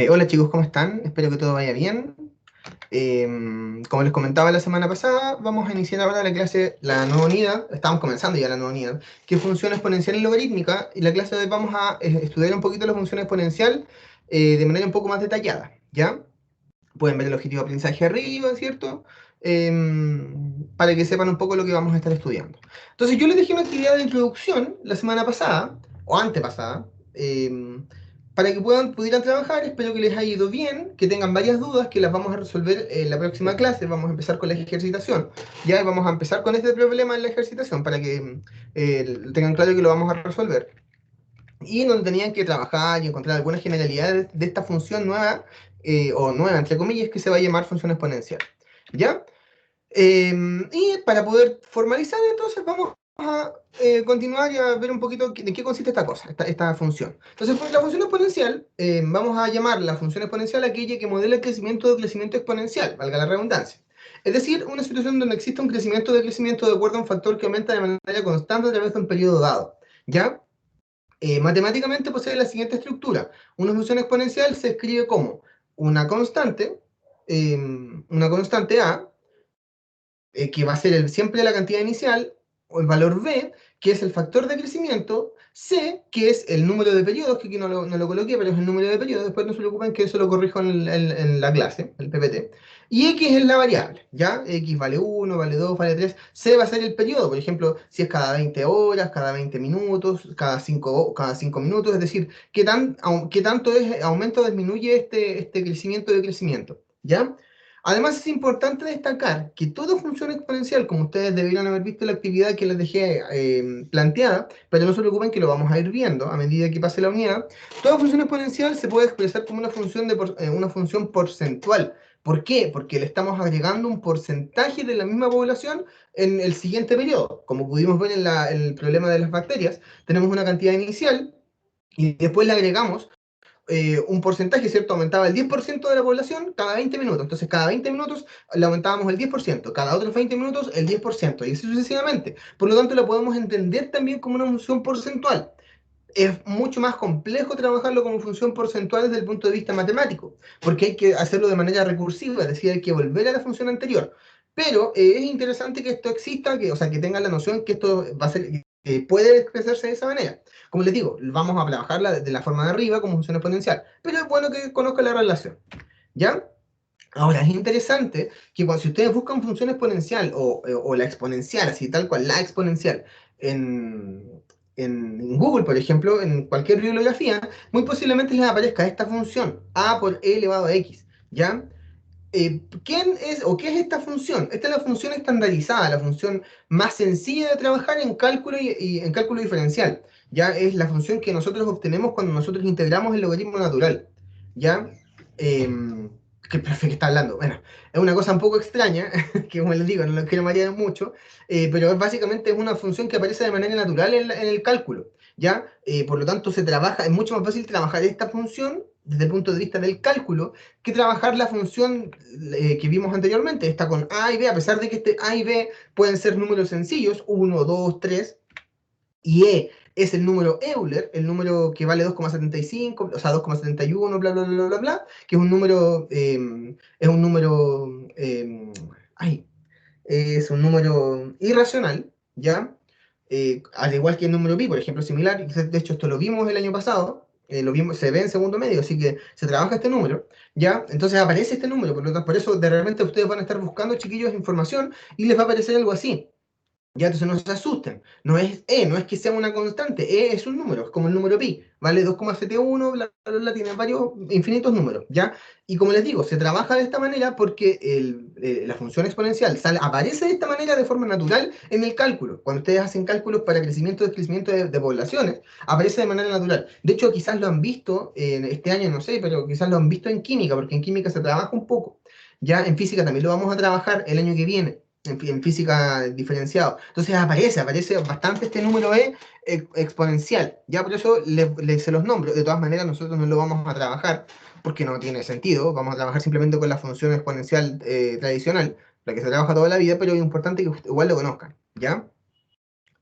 Hola chicos, ¿cómo están? Espero que todo vaya bien. Como les comentaba la semana pasada, vamos a iniciar ahora la clase, la nueva unidad, estamos comenzando ya la nueva unidad, que es función exponencial y logarítmica, y la clase de hoy vamos a estudiar un poquito la función exponencial de manera un poco más detallada, ¿ya? Pueden ver el objetivo de aprendizaje arriba, ¿cierto? Para que sepan un poco lo que vamos a estar estudiando. Entonces yo les dejé una actividad de introducción la semana pasada, o antepasada, para que pudieran trabajar. Espero que les haya ido bien, que tengan varias dudas, que las vamos a resolver en la próxima clase. Vamos a empezar con la ejercitación. Ya vamos a empezar con este problema en la ejercitación, para que tengan claro que lo vamos a resolver. Y donde tenían que trabajar y encontrar algunas generalidades de esta función nueva, o nueva entre comillas, que se va a llamar función exponencial. ¿Ya? Y para poder formalizar, entonces vamos a continuar y a ver un poquito de qué consiste esta cosa, esta función. Entonces, pues, la función exponencial, vamos a llamar la función exponencial aquella que modela el crecimiento de crecimiento exponencial, valga la redundancia. Es decir, una situación donde existe un crecimiento de crecimiento de acuerdo a un factor que aumenta de manera constante a través de un periodo dado. ¿Ya? Matemáticamente posee la siguiente estructura. Una función exponencial se escribe como una constante, una constante a, que va a ser siempre la cantidad inicial, o el valor b, que es el factor de crecimiento, c, que es el número de periodos, que aquí no lo coloqué, pero es el número de periodos, después no se preocupen que eso lo corrijo en la clase, el PPT, y x es la variable, ¿ya? X vale 1, vale 2, vale 3, c va a ser el periodo, por ejemplo, si es cada 20 horas, cada 20 minutos, cada 5 minutos, es decir, qué tanto es, aumenta o disminuye este crecimiento de crecimiento, ¿ya? Además, es importante destacar que toda función exponencial, como ustedes deberían haber visto en la actividad que les dejé planteada, pero no se preocupen que lo vamos a ir viendo a medida que pase la unidad, toda función exponencial se puede expresar como una función porcentual. ¿Por qué? Porque le estamos agregando un porcentaje de la misma población en el siguiente periodo. Como pudimos ver en el problema de las bacterias, tenemos una cantidad inicial y después le agregamos un porcentaje, ¿cierto? Aumentaba el 10% de la población cada 20 minutos. Entonces, cada 20 minutos le aumentábamos el 10%, cada otros 20 minutos el 10%, y así sucesivamente. Por lo tanto, lo podemos entender también como una función porcentual. Es mucho más complejo trabajarlo como función porcentual desde el punto de vista matemático, porque hay que hacerlo de manera recursiva, es decir, hay que volver a la función anterior. Pero es interesante que esto exista, o sea, que tengan la noción que esto va a ser, puede expresarse de esa manera. Como les digo, vamos a trabajarla de la forma de arriba como función exponencial, pero es bueno que conozcan la relación, ¿ya? Ahora, es interesante que si ustedes buscan función exponencial o la exponencial, así tal cual, la exponencial, en, en Google, por ejemplo, en cualquier bibliografía, muy posiblemente les aparezca esta función, a por e elevado a x, ¿ya? ¿Quién es o qué es esta función? Esta es la función estandarizada, la función más sencilla de trabajar en cálculo y en cálculo diferencial. Ya es la función que nosotros obtenemos cuando nosotros integramos el logaritmo natural. ¿Ya? ¿Qué profe que está hablando? Bueno, es una cosa un poco extraña, que como les digo, no lo quiero marear mucho, pero básicamente es una función que aparece de manera natural en el cálculo. ¿Ya? Por lo tanto, es mucho más fácil trabajar esta función desde el punto de vista del cálculo que trabajar la función que vimos anteriormente, esta con A y B, a pesar de que este A y B pueden ser números sencillos, 1, 2, 3, y E es el número Euler, el número que vale 2,75, o sea, 2,71, bla, bla, bla, bla, bla, que es un número, ay, es un número irracional, ¿ya? Al igual que el número pi, por ejemplo, similar, de hecho esto lo vimos el año pasado, lo vimos, se ve en segundo medio, así que se trabaja este número, ¿ya? Entonces aparece este número, por eso de repente ustedes van a estar buscando, chiquillos, información y les va a aparecer algo así. Ya, entonces no se asusten. No es E, no es que sea una constante. E es un número, es como el número pi. Vale 2,71, bla, bla, bla, tiene varios, infinitos números, ¿ya? Y como les digo, se trabaja de esta manera porque la función exponencial aparece de esta manera de forma natural en el cálculo. Cuando ustedes hacen cálculos para crecimiento, descrecimiento de poblaciones, aparece de manera natural. De hecho, quizás lo han visto este año, no sé, pero quizás lo han visto en química, porque en química se trabaja un poco. Ya en física también lo vamos a trabajar el año que viene en física diferenciado. Entonces aparece bastante este número E exponencial. Ya por eso se los nombro. De todas maneras, nosotros no lo vamos a trabajar porque no tiene sentido. Vamos a trabajar simplemente con la función exponencial tradicional, la que se trabaja toda la vida, pero es importante que igual lo conozcan. ¿Ya?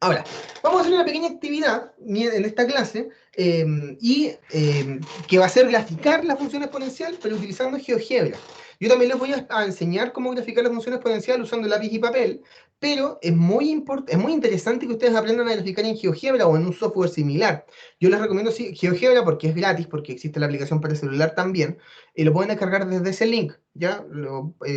Ahora, vamos a hacer una pequeña actividad en esta clase que va a ser graficar la función exponencial, pero utilizando GeoGebra. Yo también les voy a enseñar cómo graficar la función exponencial usando lápiz y papel, pero es muy interesante que ustedes aprendan a graficar en GeoGebra o en un software similar. Yo les recomiendo sí, GeoGebra porque es gratis, porque existe la aplicación para celular también, y lo pueden descargar desde ese link, ¿ya?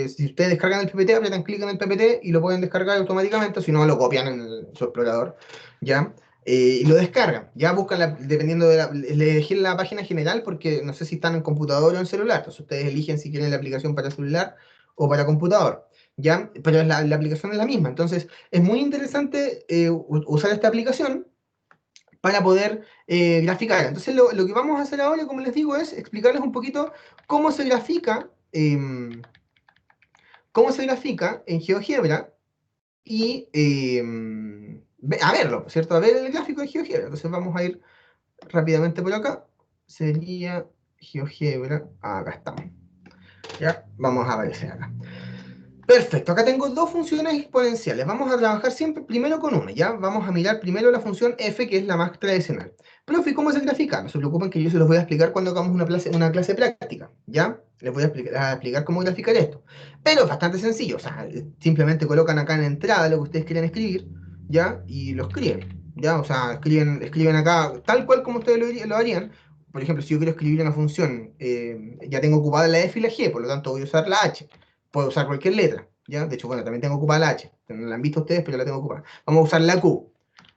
Si ustedes descargan el PPT, apretan clic en el PPT y lo pueden descargar automáticamente, o si no, lo copian en su explorador, ¿ya? Y lo descargan, ya buscan, dependiendo de le dejé la página general porque no sé si están en computador o en celular, entonces ustedes eligen si quieren la aplicación para celular o para computador, ¿ya? Pero la aplicación es la misma, entonces es muy interesante usar esta aplicación para poder graficar. Entonces lo que vamos a hacer ahora, como les digo, es explicarles un poquito cómo se grafica, en GeoGebra y a verlo, ¿cierto? A ver el gráfico de GeoGebra. Entonces vamos a ir rápidamente por acá. Sería GeoGebra. Acá estamos. ¿Ya? Vamos a aparecer acá. Perfecto, acá tengo dos funciones exponenciales. Vamos a trabajar siempre primero con una, ¿ya? Vamos a mirar primero la función f, que es la más tradicional. Profe, ¿cómo se grafica? No se preocupen que yo se los voy a explicar cuando hagamos una clase práctica, ¿ya? Les voy a explicar cómo graficar esto. Pero es bastante sencillo, o sea, simplemente colocan acá en entrada lo que ustedes quieren escribir, ¿ya? Y lo escriben, ¿ya? O sea, escriben acá tal cual como ustedes lo harían. Por ejemplo, si yo quiero escribir una función, ya tengo ocupada la f y la g, por lo tanto voy a usar la h. Puedo usar cualquier letra, ¿ya? De hecho, bueno, también tengo ocupada la H. No la han visto ustedes, pero la tengo ocupada. Vamos a usar la Q.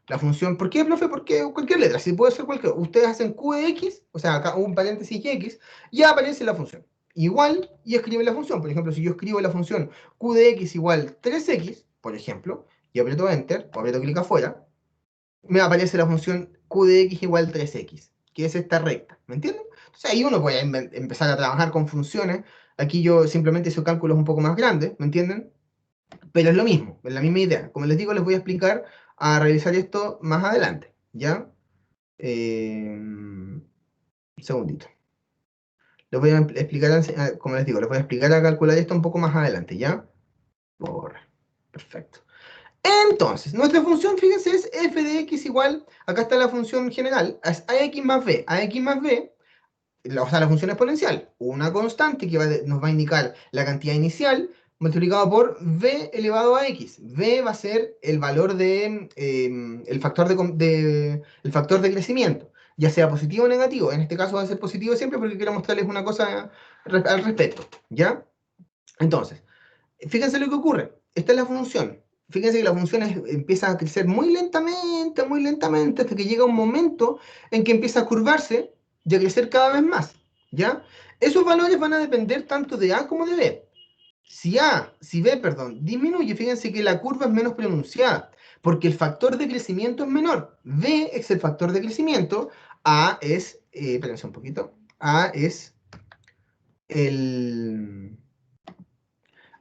La función, ¿por qué, profe? Porque cualquier letra, si puede ser cualquier. Ustedes hacen Q de X, o sea, acá un paréntesis y X, ya aparece la función. Igual, y escriben la función. Por ejemplo, si yo escribo la función Q de X igual 3X, por ejemplo, y aprieto Enter, o aprieto clic afuera, me aparece la función Q de X igual 3X, que es esta recta, ¿me entienden? Entonces ahí uno puede empezar a trabajar con funciones. Aquí yo simplemente hice cálculos un poco más grandes, ¿me entienden? Pero es lo mismo, es la misma idea. Como les digo, les voy a explicar a realizar esto más adelante, ¿ya? Un segundito. Les voy a explicar, como les digo, les voy a explicar a calcular esto un poco más adelante, ¿ya? Borra. Perfecto. Entonces, nuestra función, fíjense, es f de x igual, acá está la función general, es ax más b. Ax más b, o sea, la función exponencial, una constante que nos va a indicar la cantidad inicial multiplicado por v elevado a x. V va a ser el valor el factor de crecimiento, ya sea positivo o negativo. En este caso va a ser positivo siempre porque quiero mostrarles una cosa al respecto, ¿ya? Entonces, fíjense lo que ocurre. Esta es la función. Fíjense que la función empieza a crecer muy lentamente, hasta que llega un momento en que empieza a curvarse y a crecer cada vez más, ¿ya? Esos valores van a depender tanto de A como de B. Si B, perdón, disminuye, fíjense que la curva es menos pronunciada, porque el factor de crecimiento es menor. B es el factor de crecimiento, A es, espérense un poquito, A es el...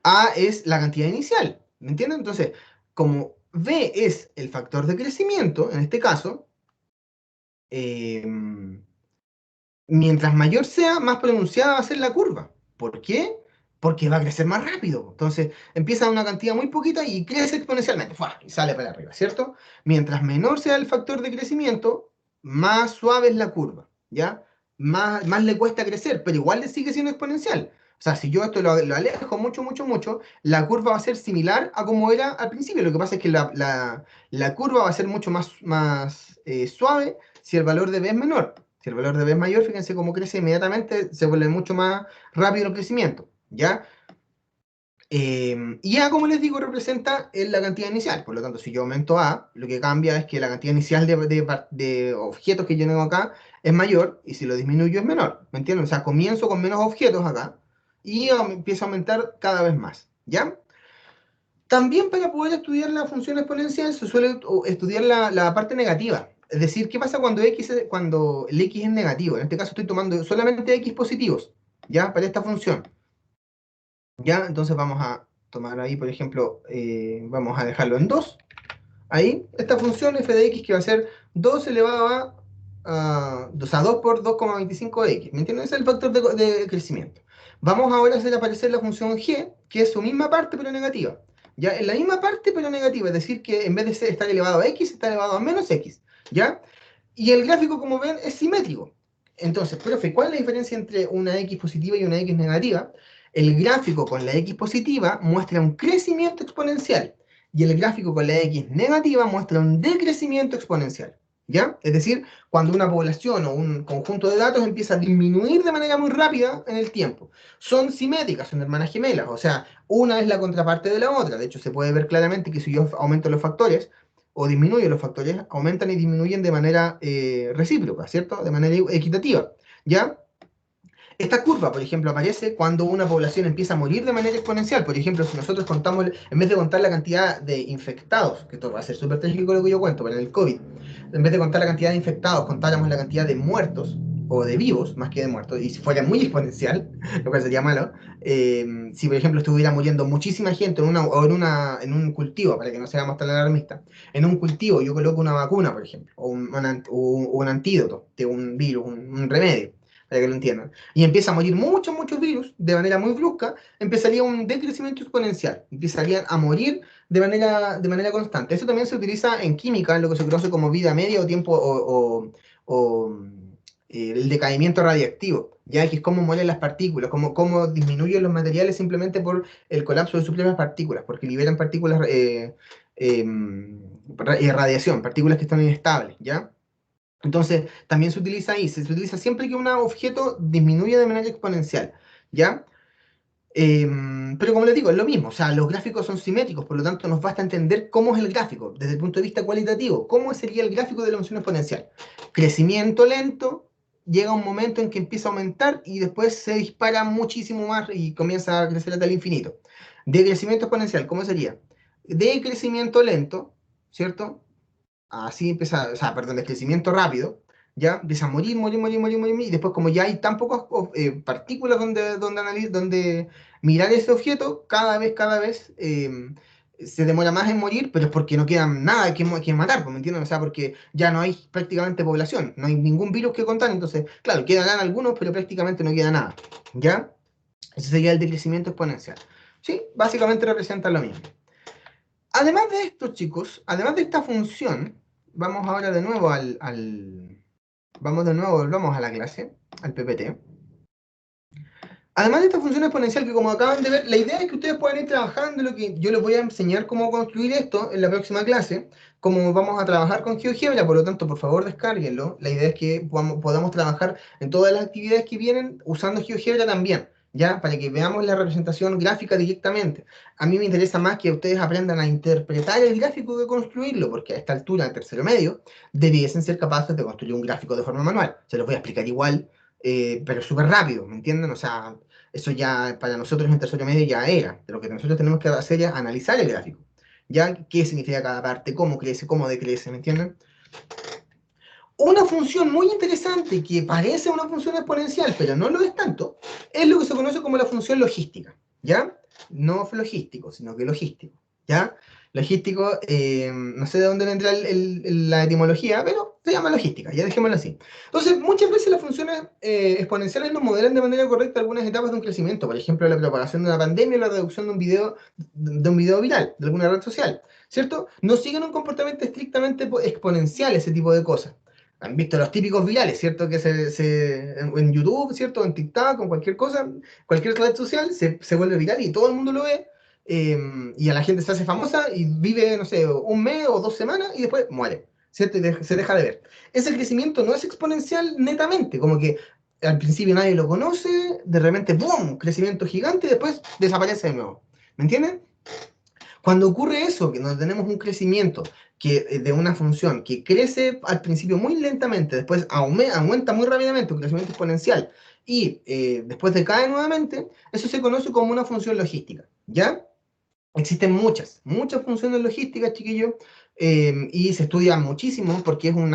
A es la cantidad inicial, ¿me entienden? Entonces, como B es el factor de crecimiento, en este caso, eh, mientras mayor sea, más pronunciada va a ser la curva. ¿Por qué? Porque va a crecer más rápido. Entonces, empieza a una cantidad muy poquita y crece exponencialmente, ¡fua! Y sale para arriba, ¿cierto? Mientras menor sea el factor de crecimiento, más suave es la curva, ¿ya? Más le cuesta crecer, pero igual le sigue siendo exponencial. O sea, si yo esto lo alejo mucho, mucho, mucho, la curva va a ser similar a como era al principio. Lo que pasa es que la curva va a ser mucho más suave si el valor de b es menor. Si el valor de b es mayor, fíjense cómo crece inmediatamente, se vuelve mucho más rápido el crecimiento, ¿ya? Y A, como les digo, representa la cantidad inicial. Por lo tanto, si yo aumento A, lo que cambia es que la cantidad inicial de objetos que yo tengo acá es mayor, y si lo disminuyo es menor. ¿Me entienden? O sea, comienzo con menos objetos acá y empiezo a aumentar cada vez más, ¿ya? También para poder estudiar la función exponencial se suele estudiar la parte negativa. Es decir, ¿qué pasa cuando el x es negativo? En este caso estoy tomando solamente x positivos, ¿ya? Para esta función. ¿Ya? Entonces vamos a tomar ahí, por ejemplo, vamos a dejarlo en 2. Ahí, esta función f de x que va a ser 2 elevado o sea, 2 por 2,25 de x. ¿Me entienden? Ese es el factor de crecimiento. Vamos ahora a hacer aparecer la función g, que es su misma parte pero negativa. ¿ya? En la misma parte, pero negativa, es decir, que en vez de estar elevado a x, está elevado a menos x, ¿ya? Y el gráfico, como ven, es simétrico. Entonces, profe, ¿cuál es la diferencia entre una x positiva y una x negativa? El gráfico con la x positiva muestra un crecimiento exponencial y el gráfico con la x negativa muestra un decrecimiento exponencial, ¿ya? Es decir, cuando una población o un conjunto de datos empieza a disminuir de manera muy rápida en el tiempo. Son simétricas, son hermanas gemelas, o sea, una es la contraparte de la otra. De hecho, se puede ver claramente que si yo aumento los factores, o disminuye los factores, aumentan y disminuyen de manera recíproca, ¿cierto? De manera equitativa, ¿ya? Esta curva, por ejemplo, aparece cuando una población empieza a morir de manera exponencial. Por ejemplo, si nosotros contamos, en vez de contar la cantidad de infectados, que esto va a ser súper técnico lo que yo cuento, pero en el COVID, en vez de contar la cantidad de infectados, contáramos la cantidad de muertos, o de vivos, más que de muertos, y si fuera muy exponencial, lo cual sería malo, si por ejemplo estuviera muriendo muchísima gente en un cultivo, para que no seamos tan alarmistas, en un cultivo yo coloco una vacuna, por ejemplo, o un antídoto de un virus, un remedio, para que lo entiendan, y empieza a morir muchos virus de manera muy brusca, empezaría un decrecimiento exponencial, empezarían a morir de manera constante. Eso también se utiliza en química, en lo que se conoce como vida media o tiempo el decaimiento radiactivo, ya que es cómo mueren las partículas, cómo disminuyen los materiales simplemente por el colapso de sus propias partículas, porque liberan partículas, radiación, partículas que están inestables, ¿ya? Entonces, también se utiliza ahí, se utiliza siempre que un objeto disminuye de manera exponencial, ¿ya? Pero como les digo, es lo mismo, o sea, los gráficos son simétricos, por lo tanto nos basta entender cómo es el gráfico, desde el punto de vista cualitativo, cómo sería el gráfico de la función exponencial. Crecimiento lento, llega un momento en que empieza a aumentar y después se dispara muchísimo más y comienza a crecer hasta el infinito. De crecimiento exponencial, ¿cómo sería? De crecimiento lento, ¿cierto? Así empieza, o sea, perdón, de crecimiento rápido, ya empieza a morir, y después como ya hay tan pocas partículas donde mirar ese objeto, cada vez se demora más en morir, pero es porque no queda nada que matar, pues, ¿me entienden? O sea, porque ya no hay prácticamente población, no hay ningún virus que contar, entonces, claro, quedan algunos, pero prácticamente no queda nada, ¿ya? Ese sería el decrecimiento exponencial. Sí, básicamente representa lo mismo. Además de esto, chicos, además de esta función, vamos ahora de nuevo volvamos a la clase, al PPT. Además de esta función exponencial que como acaban de ver, la idea es que ustedes puedan ir trabajando, lo que yo les voy a enseñar cómo construir esto en la próxima clase, como vamos a trabajar con GeoGebra, por lo tanto, por favor, descárguenlo. La idea es que podamos trabajar en todas las actividades que vienen usando GeoGebra también, ¿ya? Para que veamos la representación gráfica directamente. A mí me interesa más que ustedes aprendan a interpretar el gráfico que construirlo, porque a esta altura, en tercero medio, debiesen ser capaces de construir un gráfico de forma manual. Se los voy a explicar igual, pero súper rápido, ¿me entienden? O sea, eso ya para nosotros en tercero medio ya era. De lo que nosotros tenemos que hacer es analizar el gráfico. ¿Ya? ¿Qué significa cada parte? ¿Cómo crece? ¿Cómo decrece? ¿Me entienden? Una función muy interesante que parece una función exponencial, pero no lo es tanto, es lo que se conoce como la función logística. ¿Ya? No logístico, sino que logístico. ¿Ya? Logístico, no sé de dónde vendrá la etimología, pero se llama logística, ya dejémoslo así. Entonces, muchas veces las funciones exponenciales nos modelan de manera correcta algunas etapas de un crecimiento, por ejemplo, la propagación de una pandemia o la reducción de un video viral, de alguna red social, ¿cierto? No siguen un comportamiento estrictamente exponencial ese tipo de cosas. Han visto los típicos virales, ¿cierto? Que en YouTube, ¿cierto? En TikTok, con cualquier cosa, cualquier red social, se vuelve viral y todo el mundo lo ve, y a la gente se hace famosa y vive, no sé, un mes o 2 semanas y después muere, ¿cierto? Se deja de ver. Ese crecimiento no es exponencial netamente, como que al principio nadie lo conoce, de repente, ¡boom!, crecimiento gigante y después desaparece de nuevo. ¿Me entienden? Cuando ocurre eso, que no tenemos un crecimiento de una función que crece al principio muy lentamente, después aumenta muy rápidamente, un crecimiento exponencial, y después decae nuevamente, eso se conoce como una función logística, ¿ya? Existen muchas funciones logísticas, chiquillos, y se estudia muchísimo porque es un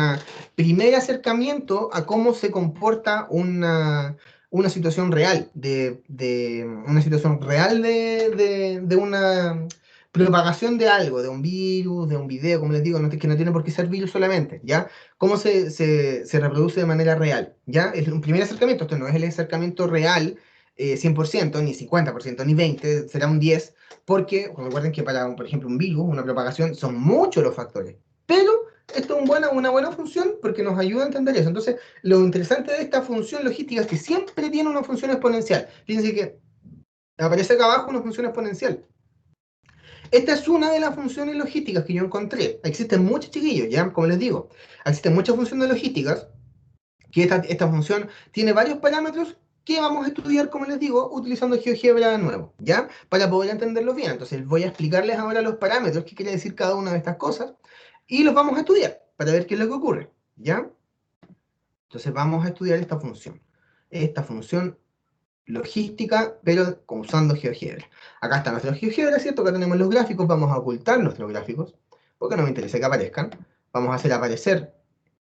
primer acercamiento a cómo se comporta una situación real, una situación real de una propagación de algo, de un virus, de un video, como les digo, que no tiene por qué ser virus solamente, ¿ya? Cómo se reproduce de manera real, ¿ya? Es un primer acercamiento, esto no es el acercamiento real 100%, ni 50%, ni 20%, será un 10%, Porque recuerden que para, por ejemplo, un virus, una propagación, son muchos los factores. Pero esto es una buena función porque nos ayuda a entender eso. Entonces, lo interesante de esta función logística es que siempre tiene una función exponencial. Fíjense que aparece acá abajo una función exponencial. Esta es una de las funciones logísticas que yo encontré. Existen muchos, chiquillos, ya, como les digo. Existen muchas funciones logísticas, que esta función tiene varios parámetros que vamos a estudiar, como les digo, utilizando GeoGebra de nuevo, ¿ya? Para poder entenderlo bien. Entonces voy a explicarles ahora los parámetros, qué quiere decir cada una de estas cosas, y los vamos a estudiar para ver qué es lo que ocurre, ¿ya? Entonces vamos a estudiar esta función logística, pero usando GeoGebra. Acá está nuestro GeoGebra, ¿cierto? Acá tenemos los gráficos, vamos a ocultar nuestros gráficos, porque no me interesa que aparezcan. Vamos a hacer aparecer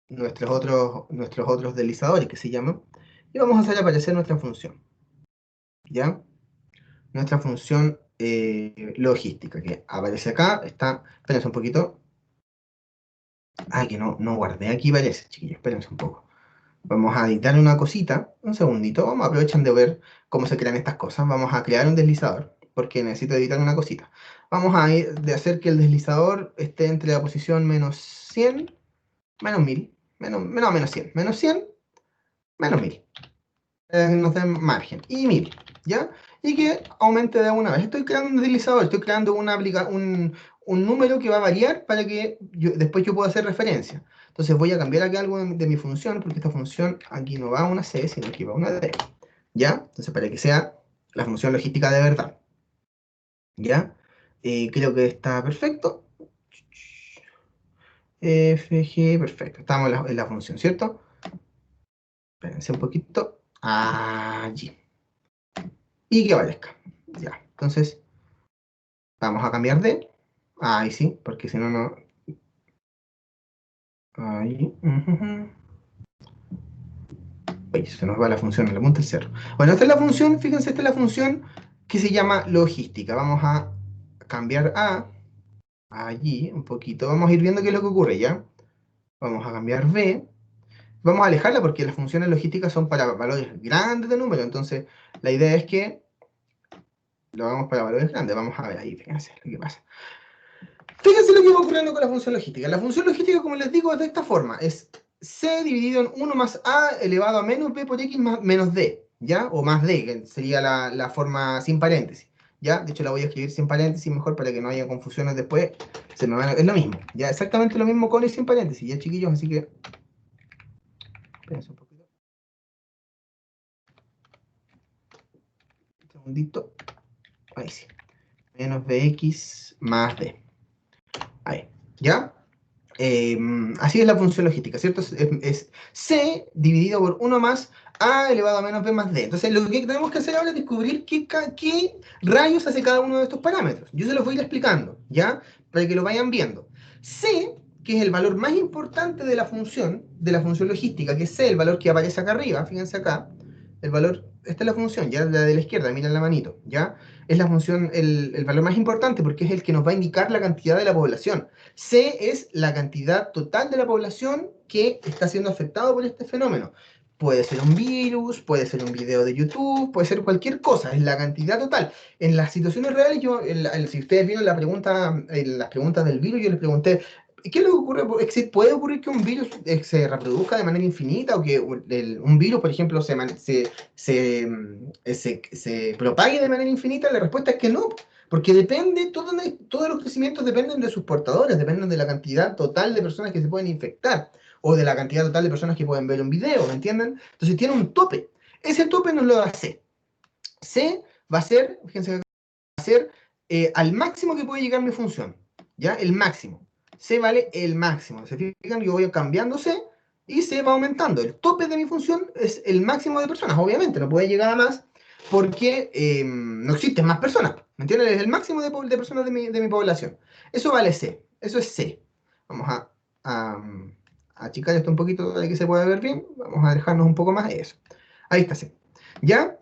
nuestros otros deslizadores, que se llaman, y vamos a hacer aparecer nuestra función, ¿ya? Nuestra función logística, que aparece acá, está, espérense un poquito. Ah, que no guardé aquí, parece, chiquillos, espérense un poco. Vamos a editar una cosita, un segundito, vamos a aprovechar de ver cómo se crean estas cosas. Vamos a crear un deslizador, porque necesito editar una cosita. Vamos a ir de hacer que el deslizador esté entre la posición menos 100, menos 1000, menos 100, menos 100, menos 1000. Nos den margen, y 1000, ¿ya? Y que aumente de una vez. Estoy creando un deslizador, estoy creando un número que va a variar para que después yo pueda hacer referencia. Entonces voy a cambiar aquí algo de mi función, porque esta función aquí no va a una C, sino que va a una D, ¿ya? Entonces para que sea la función logística de verdad, ¿ya? Creo que está perfecto. FG, perfecto. Estamos en la función, ¿cierto? Espérense un poquito. Allí. Y que aparezca. Ya. Entonces, vamos a cambiar de. Ahí sí, porque si no, no. Ahí. Oye, se nos va la función en la punta del cerro. Bueno, esta es la función, fíjense, esta es la función que se llama logística. Vamos a cambiar a. Allí, un poquito. Vamos a ir viendo qué es lo que ocurre, ¿ya? Vamos a cambiar B. Vamos a alejarla porque las funciones logísticas son para valores grandes de número. Entonces, la idea es que lo hagamos para valores grandes. Vamos a ver ahí, fíjense lo que pasa. Fíjense lo que va ocurriendo con la función logística. La función logística, como les digo, es de esta forma. Es C dividido en 1 más A elevado a menos B por X más menos D, ¿ya? O más D, que sería la forma sin paréntesis, ¿ya? De hecho, la voy a escribir sin paréntesis mejor para que no haya confusiones después. Es lo mismo, ¿ya? Exactamente lo mismo con y sin paréntesis, ¿ya, chiquillos? Así que... Espérense un poquito. Un segundito. Ahí sí. Menos Bx más D. Ahí, ¿ya? Así es la función logística, ¿cierto? Es C dividido por 1 más A elevado a menos B más D. Entonces, lo que tenemos que hacer ahora es descubrir qué rayos hace cada uno de estos parámetros. Yo se los voy a ir explicando, ¿ya? Para que lo vayan viendo. C, que es el valor más importante de la función logística, que es C, el valor que aparece acá arriba, fíjense acá, el valor, esta es la función, ya la de la izquierda, miren la manito, ¿ya? Es la función, el valor más importante porque es el que nos va a indicar la cantidad de la población. C es la cantidad total de la población que está siendo afectado por este fenómeno. Puede ser un virus, puede ser un video de YouTube, puede ser cualquier cosa, es la cantidad total. En las situaciones reales, si ustedes vieron las preguntas del virus, yo les pregunté, ¿qué le ocurre? ¿Puede ocurrir que un virus se reproduzca de manera infinita o que un virus, por ejemplo, se propague de manera infinita? La respuesta es que no, porque todos los crecimientos dependen de sus portadores, dependen de la cantidad total de personas que se pueden infectar o de la cantidad total de personas que pueden ver un video, ¿me entienden? Entonces tiene un tope. Ese tope nos lo da C. C va a ser, fíjense, va a ser al máximo que puede llegar mi función, ¿ya? El máximo. C vale el máximo. ¿Se fijan? Yo voy cambiando C y C va aumentando. El tope de mi función es el máximo de personas, obviamente, no puede llegar a más porque no existen más personas. ¿Me entienden? Es el máximo de personas de mi población. Eso vale C. Eso es C. Vamos a achicar esto un poquito para que se pueda ver bien. Vamos a dejarnos un poco más. Eso. Ahí está C. ¿Ya?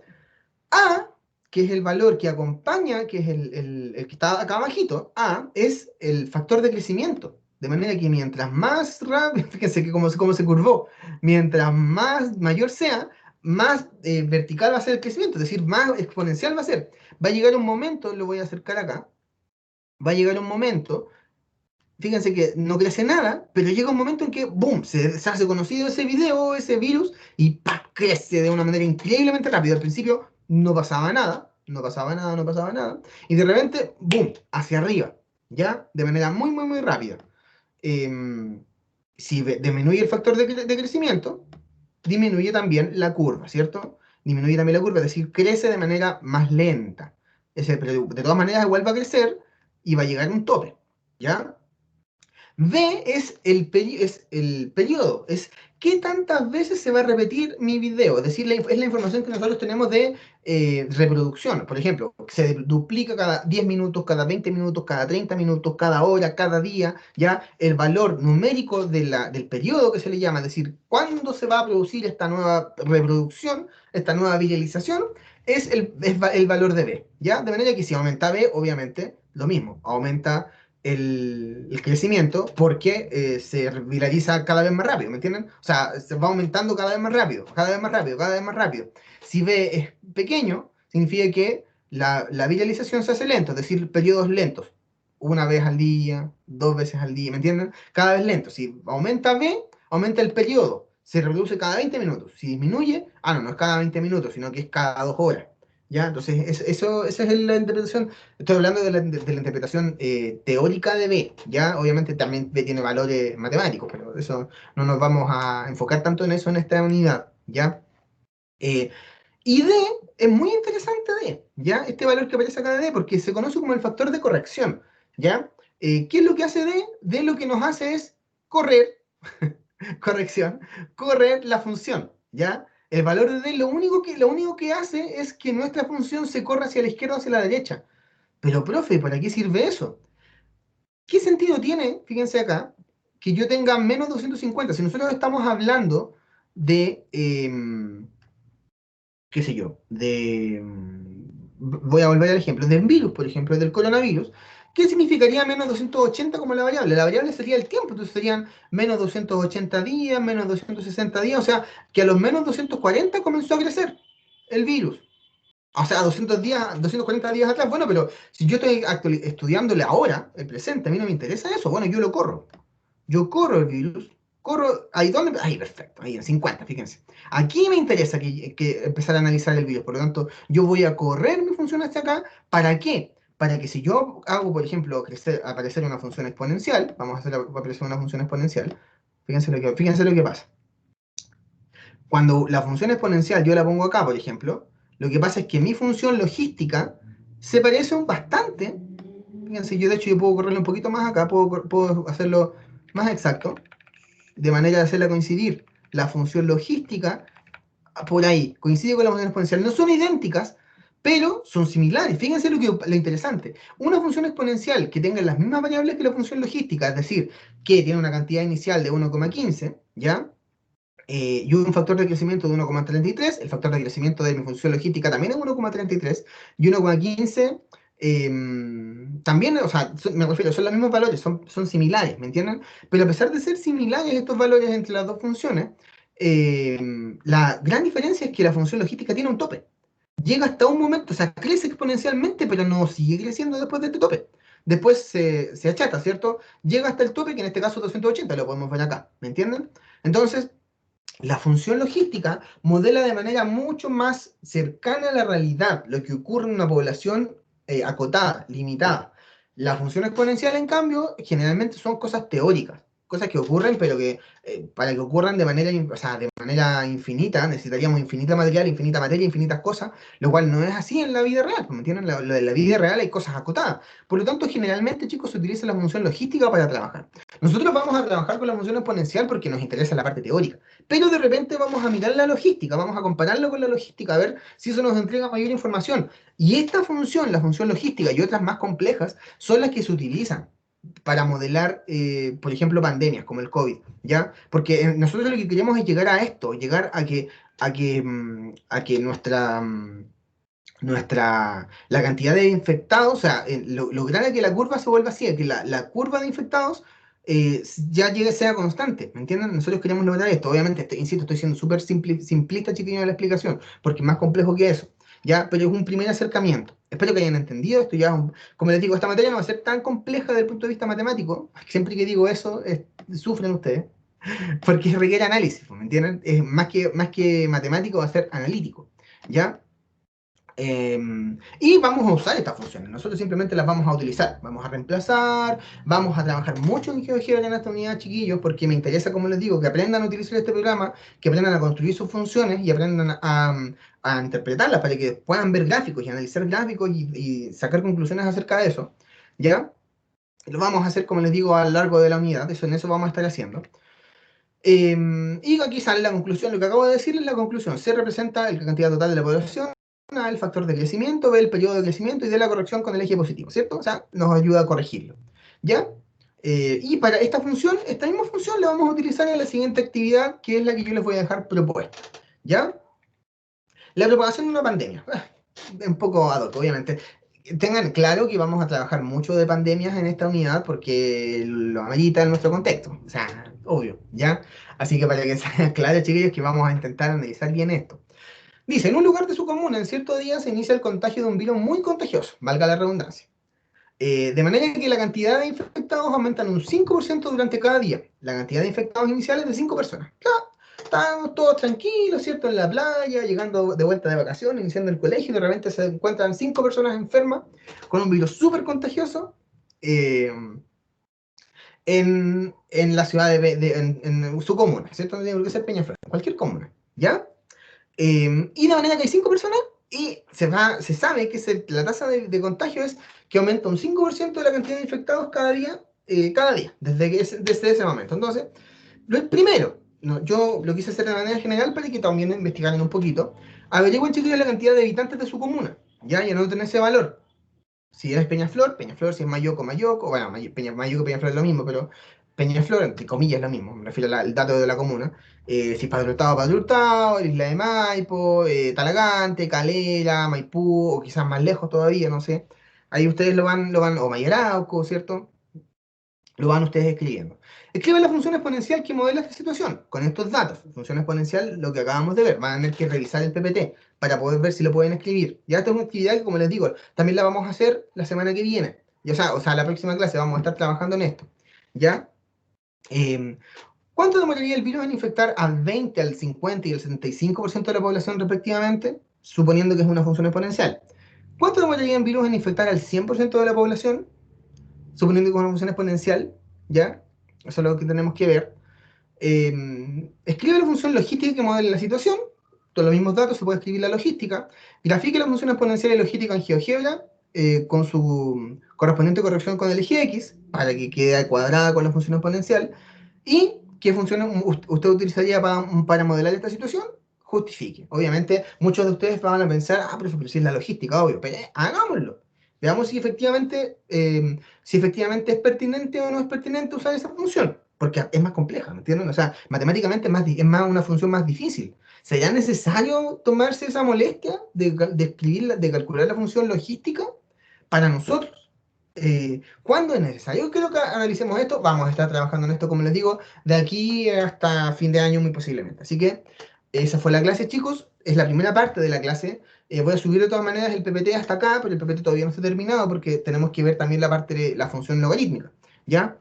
A, que es el valor que acompaña, que es el que está acá abajito, A, es el factor de crecimiento. De manera que mientras más rápido, fíjense que cómo se curvó, mientras mayor sea, más vertical va a ser el crecimiento, es decir, más exponencial va a ser. Va a llegar un momento, lo voy a acercar acá, va a llegar un momento, fíjense que no crece nada, pero llega un momento en que, ¡boom!, se hace conocido ese video, ese virus, y ¡pam!, crece de una manera increíblemente rápida. Al principio no pasaba nada, no pasaba nada, no pasaba nada, y de repente, ¡boom!, hacia arriba, ¿ya? De manera muy, muy, muy rápida. Em, si disminuye el factor de crecimiento, disminuye también la curva, ¿cierto? Disminuye también la curva, es decir, crece de manera más lenta. Pero de todas maneras igual va a crecer y va a llegar a un tope, ¿ya? V es el periodo, es qué tantas veces se va a repetir mi video, es decir, es la información que nosotros tenemos de reproducción. Por ejemplo, se duplica cada 10 minutos, cada 20 minutos, cada 30 minutos, cada hora, cada día, ya el valor numérico del periodo que se le llama, es decir, cuándo se va a producir esta nueva reproducción, esta nueva viralización, es el valor de B, ¿ya? De manera que si aumenta B, obviamente, lo mismo, aumenta el crecimiento porque se viraliza cada vez más rápido, ¿me entienden? O sea, se va aumentando cada vez más rápido, cada vez más rápido, cada vez más rápido. Si B es pequeño, significa que la viralización se hace lento, es decir, periodos lentos. Una vez al día, dos veces al día, ¿me entienden? Cada vez lento. Si aumenta B, aumenta el periodo. Se reproduce cada 20 minutos. Si disminuye, no es cada 20 minutos, sino que es cada 2 horas. ¿Ya? Entonces, esa es la interpretación. Estoy hablando de la interpretación teórica de B, ¿ya? Obviamente también B tiene valores matemáticos, pero eso no nos vamos a enfocar tanto en eso en esta unidad, ¿ya? Eh, y D es muy interesante D, ¿ya? Este valor que aparece acá de D, porque se conoce como el factor de corrección, ¿ya? ¿Qué es lo que hace D? D lo que nos hace es correr, corrección, correr la función, ¿ya? El valor de D lo único que hace es que nuestra función se corra hacia la izquierda o hacia la derecha. Pero, profe, ¿para qué sirve eso? ¿Qué sentido tiene, fíjense acá, que yo tenga menos 250? Si nosotros estamos hablando de, qué sé yo, voy a volver al ejemplo, del virus, por ejemplo, del coronavirus. ¿Qué significaría menos 280 como la variable? La variable sería el tiempo, entonces serían menos 280 días, menos 260 días, o sea, que a los menos 240 comenzó a crecer el virus. O sea, 200 días, 240 días atrás, bueno, pero si yo estoy estudiándole ahora, el presente, a mí no me interesa eso, bueno, yo lo corro. Yo corro el virus, corro, ahí dónde, ahí perfecto, ahí en 50, fíjense. Aquí me interesa que empezar a analizar el virus, por lo tanto, yo voy a correr mi función hasta acá, ¿para qué? Para que si yo hago, por ejemplo, aparecer una función exponencial, vamos a hacer aparecer una función exponencial, fíjense lo que pasa. Cuando la función exponencial yo la pongo acá, por ejemplo, lo que pasa es que mi función logística se parece bastante. Fíjense, yo de hecho yo puedo correrlo un poquito más acá, puedo hacerlo más exacto, de manera de hacerla coincidir la función logística por ahí, coincide con la función exponencial. No son idénticas, pero son similares. Fíjense lo interesante. Una función exponencial que tenga las mismas variables que la función logística, es decir, que tiene una cantidad inicial de 1,15, ¿ya? Y un factor de crecimiento de 1,33, el factor de crecimiento de mi función logística también es 1,33, y 1,15 también, o sea, me refiero, son los mismos valores, son similares, ¿me entienden? Pero a pesar de ser similares estos valores entre las dos funciones, la gran diferencia es que la función logística tiene un tope. Llega hasta un momento, o sea, crece exponencialmente, pero no sigue creciendo después de este tope. Después se achata, ¿cierto? Llega hasta el tope, que en este caso 280, lo podemos ver acá, ¿me entienden? Entonces, la función logística modela de manera mucho más cercana a la realidad lo que ocurre en una población acotada, limitada. La función exponencial, en cambio, generalmente son cosas teóricas, cosas que ocurren, pero que para que ocurran o sea, de manera infinita, necesitaríamos infinita material, infinita materia, infinitas cosas, lo cual no es así en la vida real, ¿me entienden? Lo de la vida real hay cosas acotadas. Por lo tanto, generalmente, chicos, se utiliza la función logística para trabajar. Nosotros vamos a trabajar con la función exponencial porque nos interesa la parte teórica, pero de repente vamos a mirar la logística, vamos a compararlo con la logística, a ver si eso nos entrega mayor información. Y esta función, la función logística y otras más complejas, son las que se utilizan para modelar, por ejemplo, pandemias como el COVID, ¿ya? Porque nosotros lo que queremos es llegar a esto, llegar a que la cantidad de infectados, o sea, lograr que la curva se vuelva así, que la curva de infectados ya llegue, sea constante, ¿me entienden? Nosotros queremos lograr esto. Obviamente, insisto, estoy siendo súper simplista, chiquillo, en la explicación, porque es más complejo que eso, ¿ya? Pero es un primer acercamiento. Espero que hayan entendido esto. Ya, como les digo, esta materia no va a ser tan compleja desde el punto de vista matemático. Siempre que digo eso, sufren ustedes, porque requiere análisis, ¿me entienden? Es más que matemático, va a ser analítico, ¿ya? Y vamos a usar estas funciones. Nosotros simplemente las vamos a utilizar. Vamos a reemplazar, vamos a trabajar mucho en GeoGebra en esta unidad, chiquillos, porque me interesa, como les digo, que aprendan a utilizar este programa, que aprendan a construir sus funciones y aprendan a interpretarlas para que puedan ver gráficos y analizar gráficos y sacar conclusiones acerca de eso. ¿Ya? Lo vamos a hacer, como les digo, a lo largo de la unidad. En eso vamos a estar haciendo. Y aquí sale la conclusión, lo que acabo de decir es la conclusión. C representa la cantidad total de la población, A el factor de crecimiento, B el periodo de crecimiento y D la corrección con el eje positivo, ¿cierto? O sea, nos ayuda a corregirlo. ¿Ya? Y para esta función, esta misma función la vamos a utilizar en la siguiente actividad, que es la que yo les voy a dejar propuesta. ¿Ya? La propagación de una pandemia. Un poco ad hoc, obviamente. Tengan claro que vamos a trabajar mucho de pandemias en esta unidad porque lo amerita en nuestro contexto. O sea, obvio, ¿ya? Así que para que sea claro, chiquillos, que vamos a intentar analizar bien esto. Dice, en un lugar de su comuna, en cierto día se inicia el contagio de un virus muy contagioso, valga la redundancia. De manera que la cantidad de infectados aumenta en un 5% durante cada día. La cantidad de infectados iniciales de 5 personas. Estábamos todos tranquilos, ¿cierto? En la playa, llegando de vuelta de vacaciones, iniciando el colegio, y de repente se encuentran 5 personas enfermas con un virus súper contagioso eh, en la ciudad en su comuna, ¿cierto? No tiene que ser Peñaflor, cualquier comuna, ¿ya? Y de manera que hay 5 personas y se sabe que la tasa de contagio es que aumenta un 5% de la cantidad de infectados cada día desde ese momento. Entonces, primero, no, yo lo quise hacer de manera general para que también investigaran un poquito. Averigüen, chicos, la cantidad de habitantes de su comuna. Ya no tener ese valor. Si es Peñaflor, Peñaflor, si es Mayoco, Mayoco, bueno, Mayoco y Peñaflor es lo mismo, pero Peñaflor, entre comillas, es lo mismo, me refiero al dato de la comuna. Si es Padre Hurtado, Padre Hurtado, Isla de Maipo, Talagante, Calera, Maipú, o quizás más lejos todavía, no sé. Ahí ustedes o Mayarauco, ¿cierto? Lo van ustedes escribiendo. Escriban la función exponencial que modela esta situación con estos datos. Función exponencial, lo que acabamos de ver. Van a tener que revisar el PPT para poder ver si lo pueden escribir. Ya esta es una actividad que, como les digo, también la vamos a hacer la semana que viene. O sea, la próxima clase vamos a estar trabajando en esto. ¿Ya? Eh, ¿Cuánto demoraría el virus en infectar al 20, al 50 y al 75% de la población respectivamente? Suponiendo que es una función exponencial. ¿Cuánto demoraría el virus en infectar al 100% de la población? Suponiendo que es una función exponencial, ¿ya? Eso es lo que tenemos que ver. Escribe la función logística que modela la situación. Todos los mismos datos se puede escribir la logística. Grafique la función exponencial y logística en GeoGebra con su correspondiente corrección con el eje X para que quede cuadrada con la función exponencial. ¿Y qué función usted utilizaría para modelar esta situación? Justifique. Obviamente, muchos de ustedes van a pensar, pero si es la logística, obvio, pero hagámoslo. Veamos si efectivamente es pertinente o no es pertinente usar esa función, porque es más compleja, ¿me entienden? O sea, matemáticamente es más una función más difícil. ¿Sería necesario tomarse esa molestia de calcular la función logística para nosotros? ¿Cuándo es necesario? Yo creo que analicemos esto. Vamos a estar trabajando en esto, como les digo, de aquí hasta fin de año muy posiblemente. Así que esa fue la clase, chicos. Es la primera parte de la clase. Voy a subir de todas maneras el PPT hasta acá, pero el PPT todavía no está terminado porque tenemos que ver también la parte de la función logarítmica, ¿ya?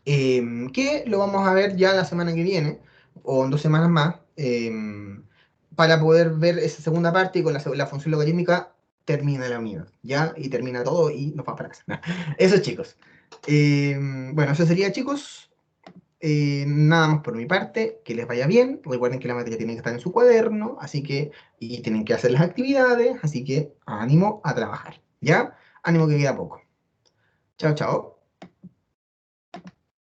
Que lo vamos a ver ya la semana que viene, o en 2 semanas más, para poder ver esa segunda parte y con la función logarítmica termina la unidad, ¿ya? Y termina todo y nos vamos para casa. Eso, chicos. Bueno, eso sería, chicos. Nada más por mi parte, que les vaya bien. Recuerden que la materia tiene que estar en su cuaderno, y tienen que hacer las actividades, así que ánimo a trabajar, ¿ya? Ánimo que queda poco. Chao, chao.